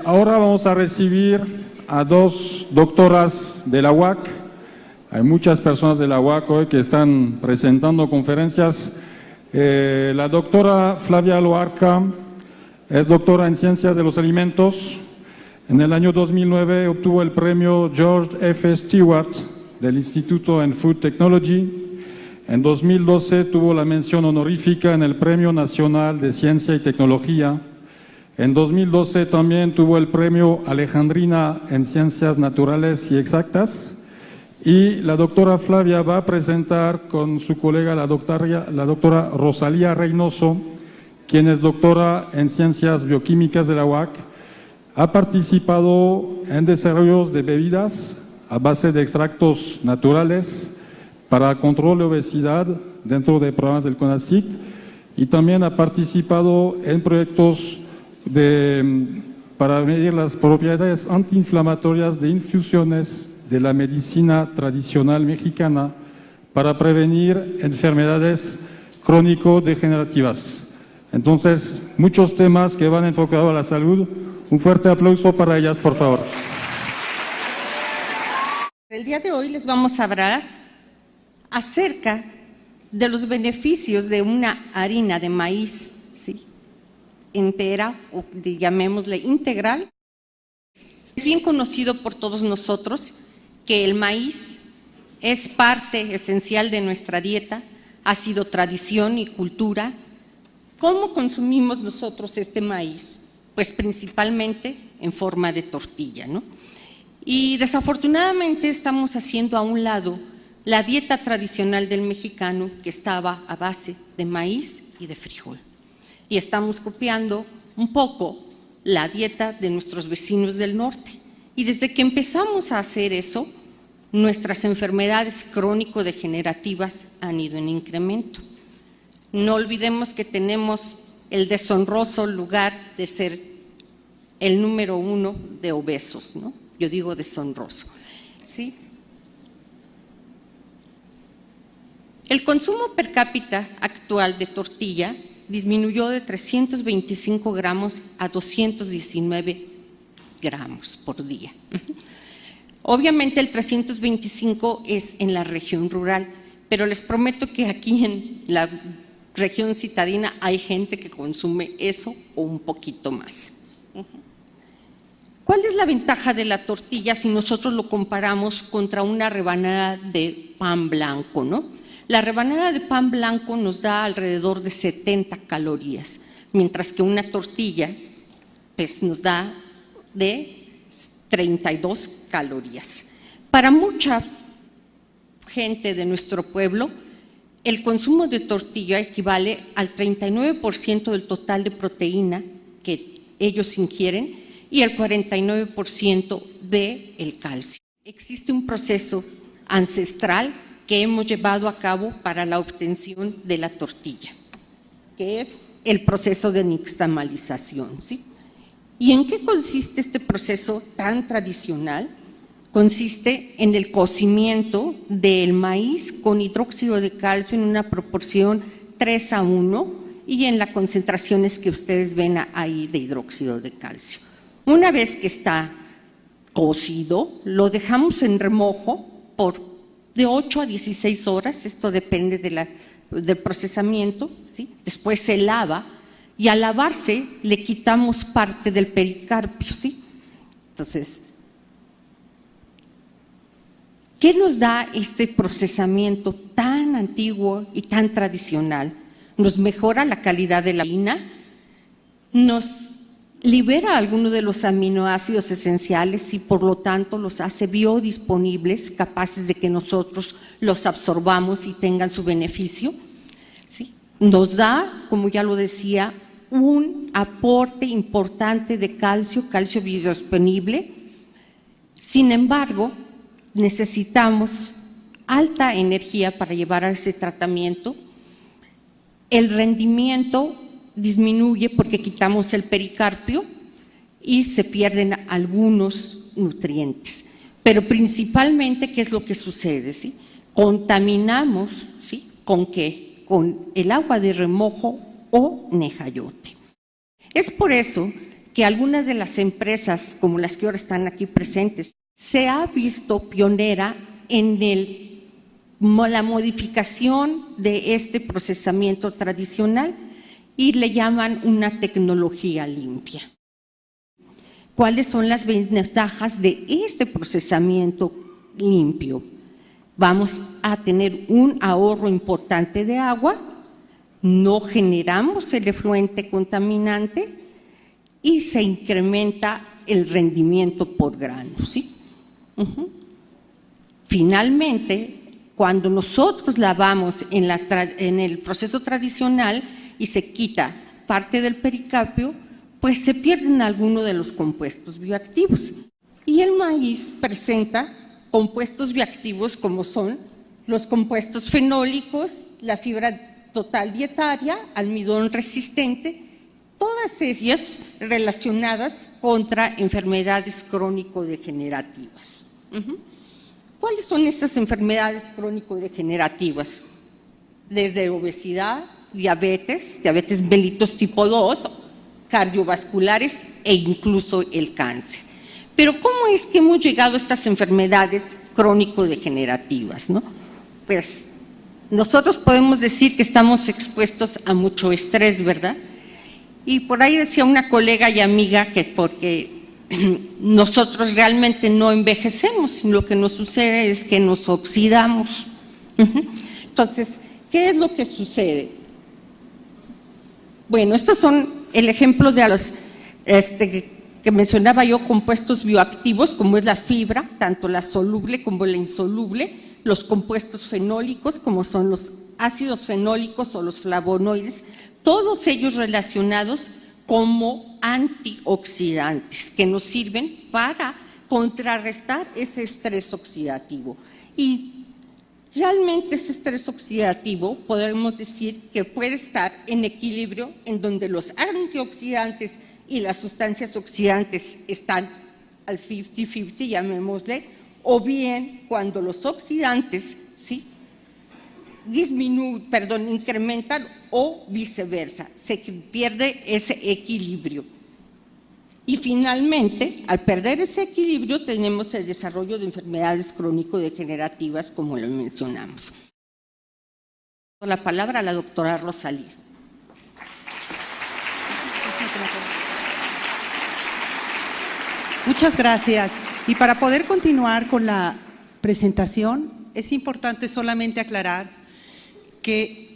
Ahora vamos a recibir a dos doctoras de la UAC. Hay muchas personas de la UAC hoy que están presentando conferencias. La doctora Flavia Loarca es doctora en Ciencias de los Alimentos. En el año 2009 obtuvo el premio George F. Stewart del Instituto en Food Technology. En 2012 tuvo la mención honorífica en el Premio Nacional de Ciencia y Tecnología. En 2012 también tuvo el premio Alejandrina en Ciencias Naturales y Exactas. Y la doctora Flavia va a presentar con su colega la doctora Rosalía Reynoso, quien es doctora en Ciencias Bioquímicas de la UAC. Ha participado en desarrollos de bebidas a base de extractos naturales para control de obesidad dentro de programas del CONACYT, y también ha participado en proyectos para medir las propiedades antiinflamatorias de infusiones de la medicina tradicional mexicana para prevenir enfermedades crónico-degenerativas. Entonces, muchos temas que van enfocados a la salud. Un fuerte aplauso para ellas, por favor. El día de hoy les vamos a hablar acerca de los beneficios de una harina de maíz, ¿sí?, entera, o llamémosle integral. Es bien conocido por todos nosotros que el maíz es parte esencial de nuestra dieta, ha sido tradición y cultura. ¿Cómo consumimos nosotros este maíz? Pues principalmente en forma de tortilla, ¿no? Y desafortunadamente estamos haciendo a un lado la dieta tradicional del mexicano, que estaba a base de maíz y de frijol. Y estamos copiando un poco la dieta de nuestros vecinos del norte. Y desde que empezamos a hacer eso, nuestras enfermedades crónico-degenerativas han ido en incremento. No olvidemos que tenemos el deshonroso lugar de ser el número 1 de obesos, ¿no? Yo digo deshonroso, ¿sí? El consumo per cápita actual de tortilla disminuyó de 325 gramos a 219 gramos por día. Obviamente el 325 es en la región rural, pero les prometo que aquí en la región citadina hay gente que consume eso o un poquito más. ¿Cuál es la ventaja de la tortilla si nosotros lo comparamos contra una rebanada de pan blanco, no? La rebanada de pan blanco nos da alrededor de 70 calorías, mientras que una tortilla pues, nos da de 32 calorías. Para mucha gente de nuestro pueblo, el consumo de tortilla equivale al 39% del total de proteína que ellos ingieren y el 49% del calcio. Existe un proceso ancestral que hemos llevado a cabo para la obtención de la tortilla, que es el proceso de nixtamalización, ¿sí? ¿Y en qué consiste este proceso tan tradicional? Consiste en el cocimiento del maíz con hidróxido de calcio en una proporción 3:1 y en las concentraciones que ustedes ven ahí de hidróxido de calcio. Una vez que está cocido, lo dejamos en remojo por de 8 a 16 horas, esto depende del procesamiento, ¿sí? Después se lava y al lavarse le quitamos parte del pericarpio, ¿sí? Entonces, ¿qué nos da este procesamiento tan antiguo y tan tradicional? Nos mejora la calidad de la harina, nos libera algunos de los aminoácidos esenciales y por lo tanto los hace biodisponibles, capaces de que nosotros los absorbamos y tengan su beneficio, ¿sí? Nos da, como ya lo decía, un aporte importante de calcio biodisponible. Sin embargo, necesitamos alta energía para llevar a ese tratamiento. El rendimiento disminuye porque quitamos el pericarpio y se pierden algunos nutrientes. Pero principalmente, ¿qué es lo que sucede? ¿Sí? Contaminamos, ¿sí? ¿Con qué? Con el agua de remojo o nejayote. Es por eso que algunas de las empresas, como las que ahora están aquí presentes, se ha visto pionera en la modificación de este procesamiento tradicional y le llaman una tecnología limpia. ¿Cuáles son las ventajas de este procesamiento limpio? Vamos a tener un ahorro importante de agua, no generamos el efluente contaminante y se incrementa el rendimiento por grano, ¿sí? Finalmente, cuando nosotros lavamos en el proceso tradicional y se quita parte del pericarpio, pues se pierden algunos de los compuestos bioactivos. Y el maíz presenta compuestos bioactivos como son los compuestos fenólicos, la fibra total dietaria, almidón resistente, todas ellas relacionadas contra enfermedades crónico-degenerativas. ¿Cuáles son estas enfermedades crónico-degenerativas? Desde obesidad, diabetes mellitus tipo 2, cardiovasculares e incluso el cáncer. Pero ¿cómo es que hemos llegado a estas enfermedades crónico-degenerativas, no? Pues nosotros podemos decir que estamos expuestos a mucho estrés, ¿verdad? Y por ahí decía una colega y amiga que porque nosotros realmente no envejecemos, sino lo que nos sucede es que nos oxidamos. Entonces, ¿qué es lo que sucede? Bueno, estos son el ejemplo de los que mencionaba yo, compuestos bioactivos, como es la fibra, tanto la soluble como la insoluble, los compuestos fenólicos, como son los ácidos fenólicos o los flavonoides, todos ellos relacionados como antioxidantes que nos sirven para contrarrestar ese estrés oxidativo. Y realmente ese estrés oxidativo podemos decir que puede estar en equilibrio en donde los antioxidantes y las sustancias oxidantes están al 50-50, llamémosle, o bien cuando los oxidantes, ¿sí?, incrementan o viceversa, se pierde ese equilibrio. Y finalmente, al perder ese equilibrio, tenemos el desarrollo de enfermedades crónico-degenerativas, como lo mencionamos. La palabra a la doctora Rosalía. Muchas gracias. Y para poder continuar con la presentación, es importante solamente aclarar que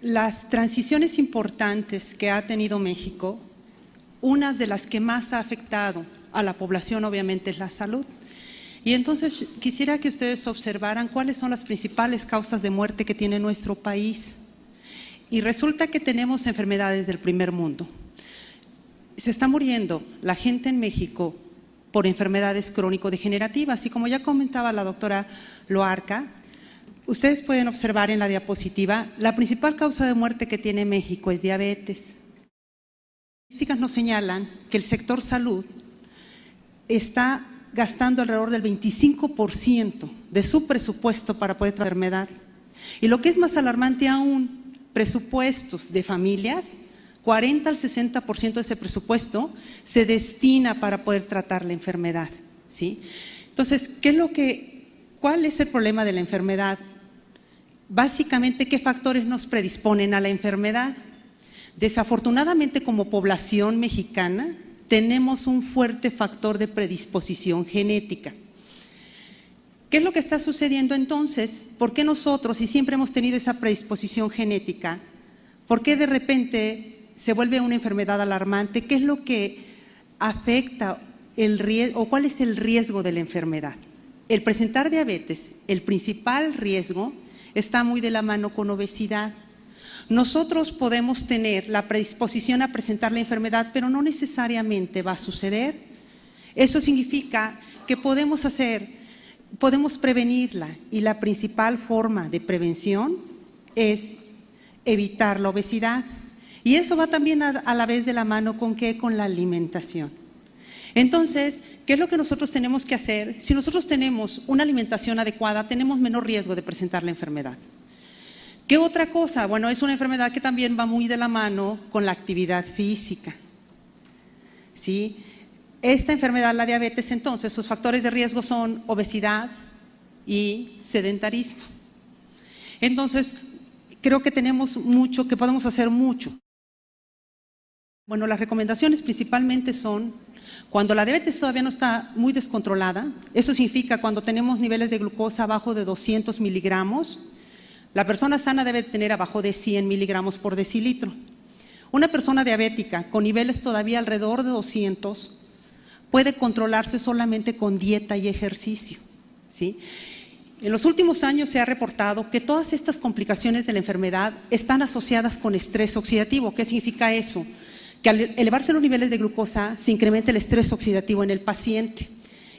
las transiciones importantes que ha tenido México, una de las que más ha afectado a la población obviamente es la salud. Y entonces quisiera que ustedes observaran cuáles son las principales causas de muerte que tiene nuestro país. Y resulta que tenemos enfermedades del primer mundo. Se está muriendo la gente en México por enfermedades crónico-degenerativas. Y como ya comentaba la doctora Loarca, ustedes pueden observar en la diapositiva, la principal causa de muerte que tiene México es diabetes. Las estadísticas nos señalan que el sector salud está gastando alrededor del 25% de su presupuesto para poder tratar la enfermedad. Y lo que es más alarmante aún, presupuestos de familias, 40 al 60% de ese presupuesto se destina para poder tratar la enfermedad, ¿sí? Entonces, ¿cuál es el problema de la enfermedad? Básicamente, ¿qué factores nos predisponen a la enfermedad? Desafortunadamente, como población mexicana, tenemos un fuerte factor de predisposición genética. ¿Qué es lo que está sucediendo entonces? ¿Por qué nosotros, si siempre hemos tenido esa predisposición genética, por qué de repente se vuelve una enfermedad alarmante? ¿Qué es lo que afecta el riesgo o cuál es el riesgo de la enfermedad? El presentar diabetes, el principal riesgo está muy de la mano con obesidad. Nosotros podemos tener la predisposición a presentar la enfermedad, pero no necesariamente va a suceder. Eso significa que podemos prevenirla, y la principal forma de prevención es evitar la obesidad. Y eso va también a la vez de la mano ¿con qué? Con la alimentación. Entonces, ¿qué es lo que nosotros tenemos que hacer? Si nosotros tenemos una alimentación adecuada, tenemos menor riesgo de presentar la enfermedad. ¿Qué otra cosa? Bueno, es una enfermedad que también va muy de la mano con la actividad física. ¿sí? Esta enfermedad, la diabetes, entonces, sus factores de riesgo son obesidad y sedentarismo. Entonces, creo que tenemos mucho, que podemos hacer mucho. Bueno, las recomendaciones principalmente son cuando la diabetes todavía no está muy descontrolada, eso significa cuando tenemos niveles de glucosa abajo de 200 miligramos, la persona sana debe tener abajo de 100 miligramos por decilitro. Una persona diabética con niveles todavía alrededor de 200 puede controlarse solamente con dieta y ejercicio, ¿sí? En los últimos años se ha reportado que todas estas complicaciones de la enfermedad están asociadas con estrés oxidativo. ¿Qué significa eso? Que al elevarse los niveles de glucosa se incrementa el estrés oxidativo en el paciente.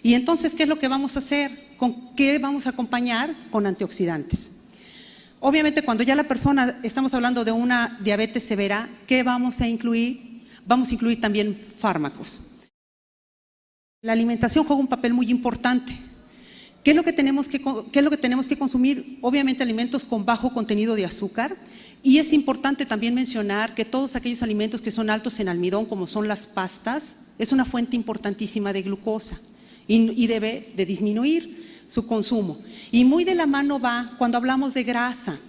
Y entonces, ¿qué es lo que vamos a hacer? ¿Con qué vamos a acompañar? Con antioxidantes. Obviamente, cuando ya la persona, estamos hablando de una diabetes severa, ¿qué vamos a incluir? Vamos a incluir también fármacos. La alimentación juega un papel muy importante. ¿Qué es lo que tenemos que consumir? Obviamente alimentos con bajo contenido de azúcar, y es importante también mencionar que todos aquellos alimentos que son altos en almidón, como son las pastas, es una fuente importantísima de glucosa y debe de disminuir su consumo. Y muy de la mano va cuando hablamos de grasa.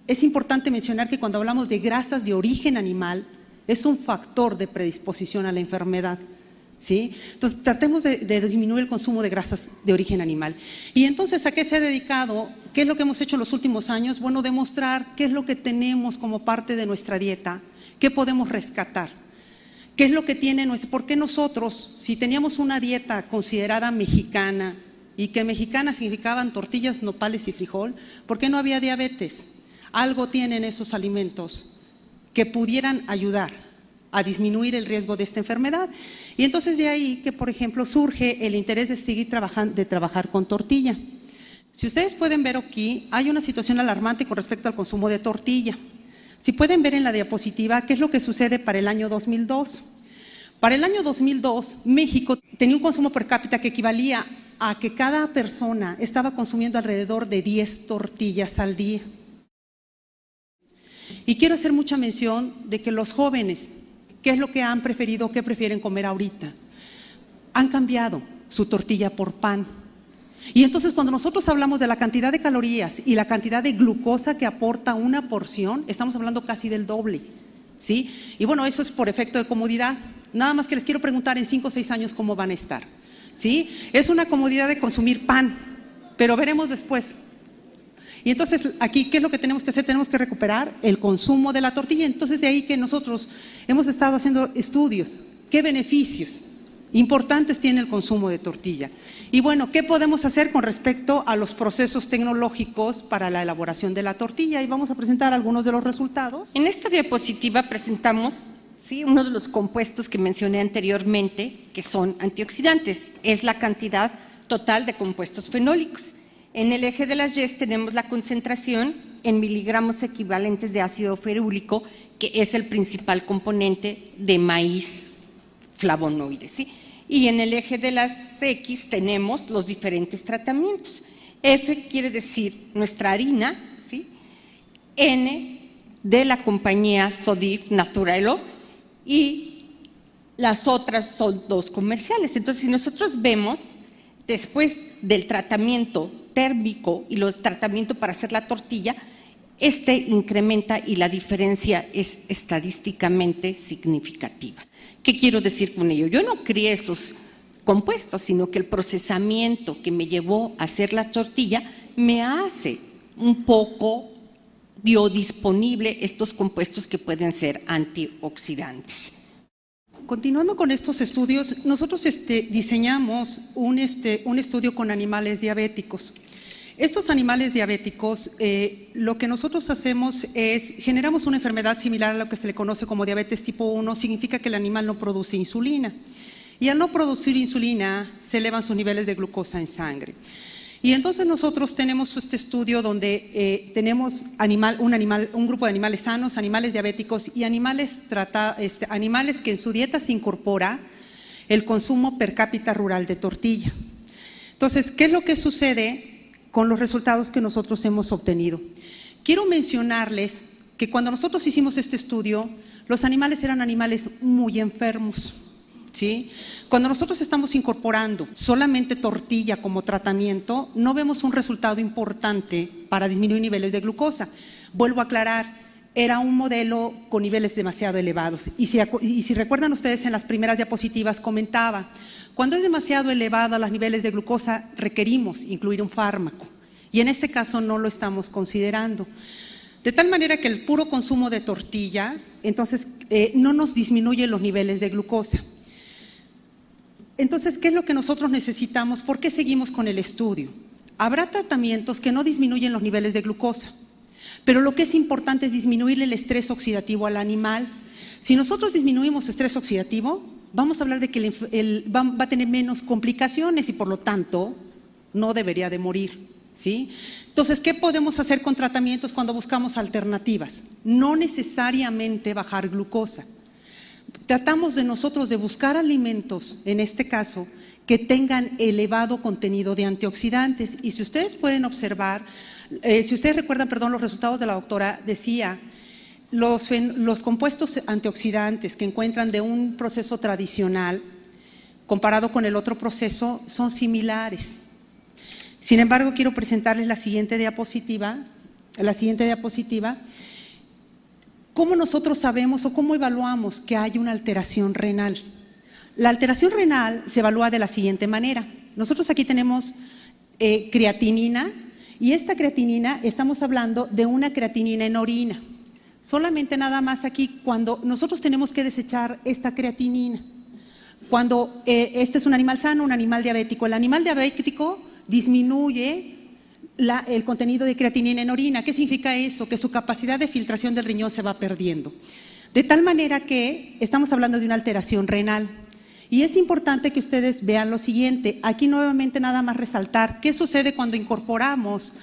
Es importante mencionar que cuando hablamos de grasas de origen animal, es un factor de predisposición a la enfermedad, ¿sí? Entonces, tratemos de disminuir el consumo de grasas de origen animal. Y entonces, ¿a qué se ha dedicado? ¿Qué es lo que hemos hecho en los últimos años? Bueno, demostrar qué es lo que tenemos como parte de nuestra dieta, qué podemos rescatar, qué es lo que tiene por qué nosotros, si teníamos una dieta considerada mexicana, y que mexicana significaban tortillas, nopales y frijol, ¿por qué no había diabetes? Algo tienen esos alimentos que pudieran ayudar a disminuir el riesgo de esta enfermedad. Y entonces de ahí que, por ejemplo, surge el interés de seguir trabajar con tortilla. Si ustedes pueden ver aquí, hay una situación alarmante con respecto al consumo de tortilla. Si pueden ver en la diapositiva, ¿qué es lo que sucede para el año 2002? Para el año 2002, México tenía un consumo per cápita que equivalía a que cada persona estaba consumiendo alrededor de 10 tortillas al día. Y quiero hacer mucha mención de que los jóvenes, ¿qué es lo que han preferido, qué prefieren comer ahorita? Han cambiado su tortilla por pan. Y entonces cuando nosotros hablamos de la cantidad de calorías y la cantidad de glucosa que aporta una porción, estamos hablando casi del doble, ¿sí? Y bueno, eso es por efecto de comodidad. Nada más que les quiero preguntar en 5 o 6 años cómo van a estar, ¿sí? Es una comodidad de consumir pan, pero veremos después. Y entonces aquí, ¿qué es lo que tenemos que hacer? Tenemos que recuperar el consumo de la tortilla. Entonces de ahí que nosotros hemos estado haciendo estudios. ¿Qué beneficios importantes tiene el consumo de tortilla? Y bueno, ¿qué podemos hacer con respecto a los procesos tecnológicos para la elaboración de la tortilla? Y vamos a presentar algunos de los resultados. En esta diapositiva presentamos, ¿sí?, uno de los compuestos que mencioné anteriormente, que son antioxidantes. Es la cantidad total de compuestos fenólicos. En el eje de las Y tenemos la concentración en miligramos equivalentes de ácido ferúlico, que es el principal componente de maíz flavonoide, ¿sí? Y en el eje de las X tenemos los diferentes tratamientos. F quiere decir nuestra harina, ¿sí? N de la compañía Sodif Naturelo, y las otras son 2 comerciales. Entonces, si nosotros vemos, después del tratamiento térmico y los tratamientos para hacer la tortilla, incrementa y la diferencia es estadísticamente significativa. ¿Qué quiero decir con ello? Yo no creé esos compuestos, sino que el procesamiento que me llevó a hacer la tortilla me hace un poco biodisponible estos compuestos que pueden ser antioxidantes. Continuando con estos estudios, nosotros diseñamos un estudio con animales diabéticos. Estos animales diabéticos, lo que nosotros hacemos es, generamos una enfermedad similar a lo que se le conoce como diabetes tipo 1, significa que el animal no produce insulina. Y al no producir insulina, se elevan sus niveles de glucosa en sangre. Y entonces nosotros tenemos este estudio donde tenemos un grupo de animales sanos, animales diabéticos y animales que en su dieta se incorpora el consumo per cápita rural de tortilla. Entonces, ¿qué es lo que sucede con los resultados que nosotros hemos obtenido? Quiero mencionarles que cuando nosotros hicimos este estudio, los animales eran animales muy enfermos, ¿sí? Cuando nosotros estamos incorporando solamente tortilla como tratamiento, no vemos un resultado importante para disminuir niveles de glucosa. Vuelvo a aclarar, era un modelo con niveles demasiado elevados. Y si recuerdan ustedes, en las primeras diapositivas comentaba, cuando es demasiado elevado los niveles de glucosa, requerimos incluir un fármaco. Y en este caso no lo estamos considerando. De tal manera que el puro consumo de tortilla, entonces, no nos disminuye los niveles de glucosa. Entonces, ¿qué es lo que nosotros necesitamos? ¿Por qué seguimos con el estudio? Habrá tratamientos que no disminuyen los niveles de glucosa, pero lo que es importante es disminuir el estrés oxidativo al animal. Si nosotros disminuimos estrés oxidativo, vamos a hablar de que va a tener menos complicaciones y por lo tanto no debería de morir, ¿sí? Entonces, ¿qué podemos hacer con tratamientos cuando buscamos alternativas? No necesariamente bajar glucosa. Tratamos de nosotros de buscar alimentos, en este caso, que tengan elevado contenido de antioxidantes. Y si ustedes pueden observar, si ustedes recuerdan, perdón, los resultados de la doctora, decía, los compuestos antioxidantes que encuentran de un proceso tradicional, comparado con el otro proceso, son similares. Sin embargo, quiero presentarles la siguiente diapositiva. ¿Cómo nosotros sabemos o cómo evaluamos que hay una alteración renal? La alteración renal se evalúa de la siguiente manera. Nosotros aquí tenemos creatinina, y esta creatinina, estamos hablando de una creatinina en orina. Solamente nada más aquí, cuando nosotros tenemos que desechar esta creatinina. Cuando este es un animal sano, un animal diabético. El animal diabético disminuye el contenido de creatinina en orina. ¿Qué significa eso? Que su capacidad de filtración del riñón se va perdiendo. De tal manera que estamos hablando de una alteración renal. Y es importante que ustedes vean lo siguiente. Aquí nuevamente nada más resaltar qué sucede cuando incorporamos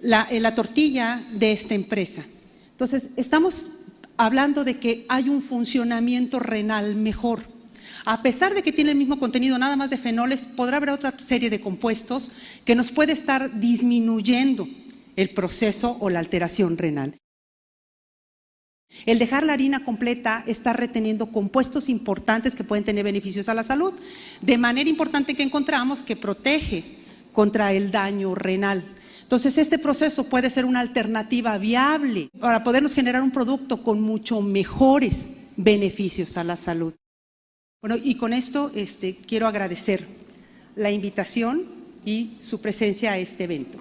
la tortilla de esta empresa. Entonces, estamos hablando de que hay un funcionamiento renal mejor. A pesar de que tiene el mismo contenido nada más de fenoles, podrá haber otra serie de compuestos que nos puede estar disminuyendo el proceso o la alteración renal. El dejar la harina completa está reteniendo compuestos importantes que pueden tener beneficios a la salud, de manera importante que encontramos que protege contra el daño renal. Entonces, este proceso puede ser una alternativa viable para podernos generar un producto con mucho mejores beneficios a la salud. Bueno, y con esto quiero agradecer la invitación y su presencia a este evento.